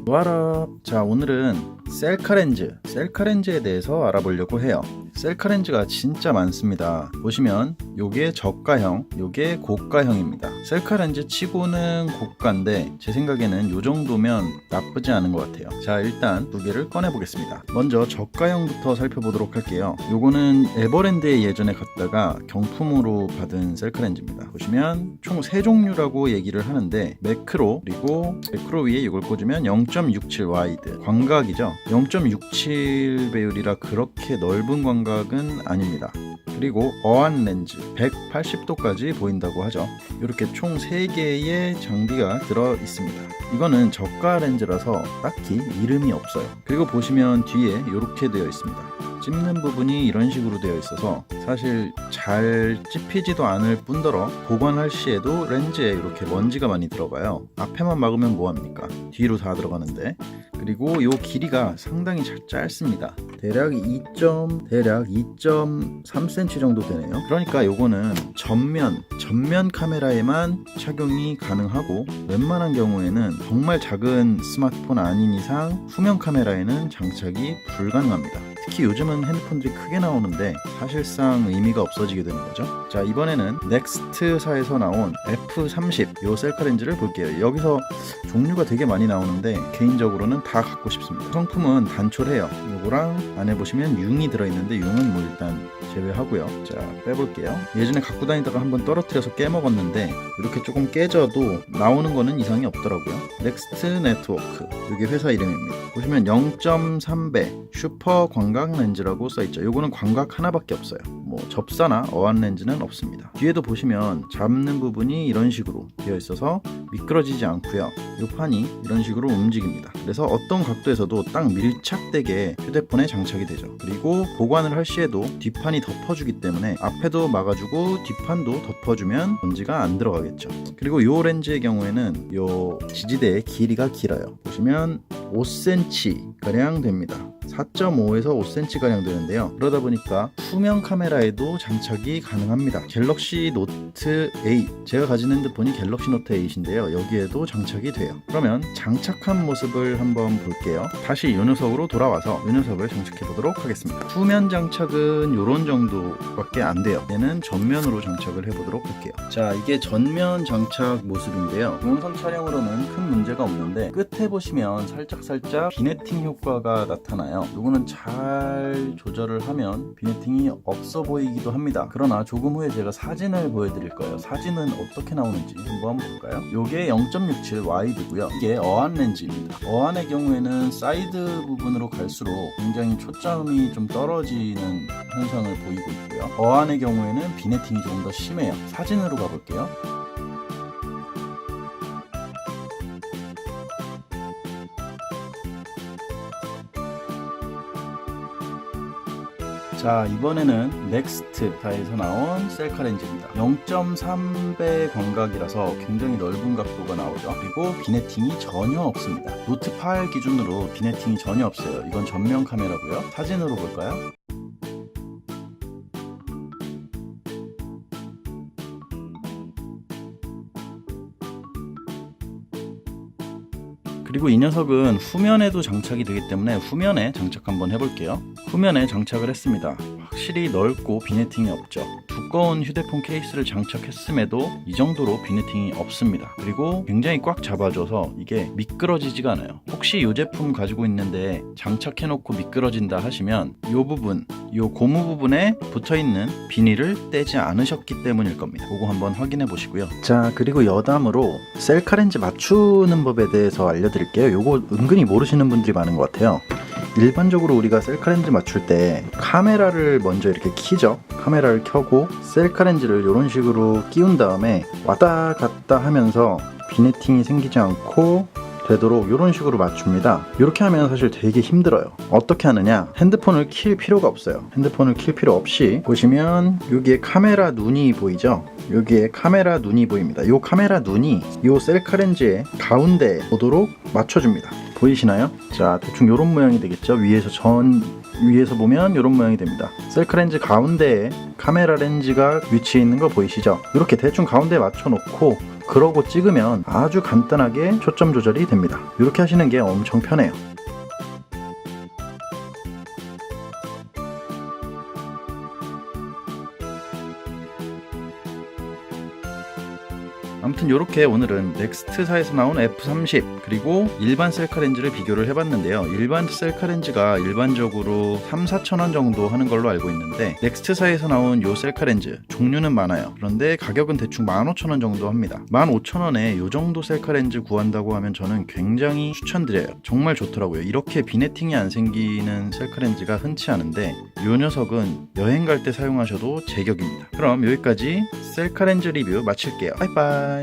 와라. 자, 오늘은 셀카렌즈에 대해서 알아보려고 해요. 셀카렌즈가 진짜 많습니다. 보시면 요게 저가형, 요게 고가형입니다. 셀카렌즈 치고는 고가인데 제 생각에는 요 정도면 나쁘지 않은 것 같아요. 자, 일단 두 개를 꺼내 보겠습니다. 먼저 저가형부터 살펴보도록 할게요. 요거는 에버랜드에 예전에 갔다가 경품으로 받은 셀카렌즈입니다. 보시면 총 3종류라고 얘기를 하는데 매크로, 그리고 매크로 위에 이걸 꽂으면 0.67 와이드, 광각이죠. 0.67 배율이라 그렇게 넓은 광각은 아닙니다. 그리고 어안 렌즈 180도까지 보인다고 하죠. 이렇게 총 3개의 장비가 들어 있습니다. 이거는 저가 렌즈라서 딱히 이름이 없어요. 그리고 보시면 뒤에 이렇게 되어 있습니다. 찝는 부분이 이런 식으로 되어 있어서 사실 잘 찝히지도 않을 뿐더러 보관할 시에도 렌즈에 이렇게 먼지가 많이 들어가요. 앞에만 막으면 뭐합니까? 뒤로 다 들어가는데. 그리고 이 길이가 상당히 짧습니다. 대략 2.3cm 정도 되네요. 그러니까 요거는 전면 카메라에만 착용이 가능하고 웬만한 경우에는 정말 작은 스마트폰 아닌 이상 후면 카메라에는 장착이 불가능합니다. 특히 요즘은 핸드폰들이 크게 나오는데 사실상 의미가 없어지게 되는 거죠. 자, 이번에는 넥스트사에서 나온 F30 요 셀카 렌즈를 볼게요. 여기서 종류가 되게 많이 나오는데 개인적으로는 다 갖고 싶습니다. 성품은 단촐해요. 요거랑 안에 보시면 융이 들어있는데 융은 뭐 일단 제외하고요. 자, 빼볼게요. 예전에 갖고 다니다가 한번 떨어뜨려서 깨먹었는데 이렇게 조금 깨져도 나오는 거는 이상이 없더라고요. 넥스트 네트워크, 이게 회사 이름입니다. 보시면 0.3배 슈퍼 광각 렌즈라고 써있죠. 요거는 광각 하나밖에 없어요. 뭐 접사나 어안 렌즈는 없습니다. 뒤에도 보시면 잡는 부분이 이런 식으로 되어 있어서 미끄러지지 않고요. 이 판이 이런 식으로 움직입니다. 그래서 어떤 각도에서도 딱 밀착되게 휴대폰에 장착이 되죠. 그리고 보관을 할 시에도 뒷판이 덮어주기 때문에 앞에도 막아주고 뒷판도 덮어주면 먼지가 안 들어가겠죠. 그리고 이 렌즈의 경우에는 이 지지대의 길이가 길어요. 보시면 5cm 가량 됩니다. 4.5에서 5cm 가량 되는데요. 그러다 보니까 후면 카메라에도 장착이 가능합니다. 갤럭시 노트 8, 제가 가진 핸드폰이 갤럭시 노트 8인데요. 여기에도 장착이 돼요. 그러면 장착한 모습을 한번 볼게요. 다시 이 녀석으로 돌아와서 이 녀석을 장착해 보도록 하겠습니다. 후면 장착은 이런 정도밖에 안 돼요. 얘는 전면으로 장착을 해 보도록 할게요. 자, 이게 전면 장착 모습인데요. 동영상 촬영으로는 큰 문제가 없는데 끝에 보시면 살짝 비네팅 효과가 나타나요. 이거는 잘 조절을 하면 비네팅이 없어 보이기도 합니다. 그러나 조금 후에 제가 사진을 보여드릴 거예요. 사진은 어떻게 나오는지 한번 볼까요? 이게 0.67 와이드고요. 이게 어안 렌즈입니다. 어안의 경우에는 사이드 부분으로 갈수록 굉장히 초점이 좀 떨어지는 현상을 보이고 있고요. 어안의 경우에는 비네팅이 조금 더 심해요. 사진으로 가볼게요. 자, 이번에는 넥스트사에서 나온 셀카 렌즈입니다. 0.3배 광각이라서 굉장히 넓은 각도가 나오죠. 그리고 비네팅이 전혀 없습니다. 노트 8 기준으로 비네팅이 전혀 없어요. 이건 전면 카메라고요. 사진으로 볼까요? 그리고 이 녀석은 후면에도 장착이 되기 때문에 후면에 장착 한번 해볼게요. 후면에 장착을 했습니다. 확실히 넓고 비네팅이 없죠. 두꺼운 휴대폰 케이스를 장착했음에도 이 정도로 비네팅이 없습니다. 그리고 굉장히 꽉 잡아줘서 이게 미끄러지지가 않아요. 혹시 이 제품 가지고 있는데 장착해놓고 미끄러진다 하시면 이 부분, 이 고무 부분에 붙어있는 비닐을 떼지 않으셨기 때문일 겁니다. 그거 한번 확인해 보시고요. 자, 그리고 여담으로 셀카 렌즈 맞추는 법에 대해서 알려드릴게요. 요거 은근히 모르시는 분들이 많은 것 같아요. 일반적으로 우리가 셀카 렌즈 맞출 때 카메라를 먼저 이렇게 켜죠. 카메라를 켜고 셀카 렌즈를 이런 식으로 끼운 다음에 왔다 갔다 하면서 비네팅이 생기지 않고 되도록 이런 식으로 맞춥니다. 이렇게 하면 사실 되게 힘들어요. 어떻게 하느냐, 핸드폰을 킬 필요가 없어요. 핸드폰을 킬 필요 없이 보시면 여기에 카메라 눈이 보이죠. 여기에 카메라 눈이 보입니다. 이 카메라 눈이 이 셀카 렌즈의 가운데 오도록 맞춰줍니다. 보이시나요? 자, 대충 이런 모양이 되겠죠. 위에서 전 위에서 보면 이런 모양이 됩니다. 셀카 렌즈 가운데에 카메라 렌즈가 위치해 있는 거 보이시죠? 이렇게 대충 가운데에 맞춰 놓고 그러고 찍으면 아주 간단하게 초점 조절이 됩니다. 이렇게 하시는 게 엄청 편해요. 아무튼 이렇게 오늘은 넥스트사에서 나온 F30 그리고 일반 셀카 렌즈를 비교를 해봤는데요. 일반 셀카 렌즈가 일반적으로 3-4천원 정도 하는 걸로 알고 있는데 넥스트사에서 나온 요 셀카 렌즈 종류는 많아요. 그런데 가격은 대충 15,000원 정도 합니다. 15,000원에 요 정도 셀카 렌즈 구한다고 하면 저는 굉장히 추천드려요. 정말 좋더라고요. 이렇게 비네팅이 안 생기는 셀카 렌즈가 흔치 않은데 요 녀석은 여행 갈 때 사용하셔도 제격입니다. 그럼 여기까지 셀카 렌즈 리뷰 마칠게요. 바이바이.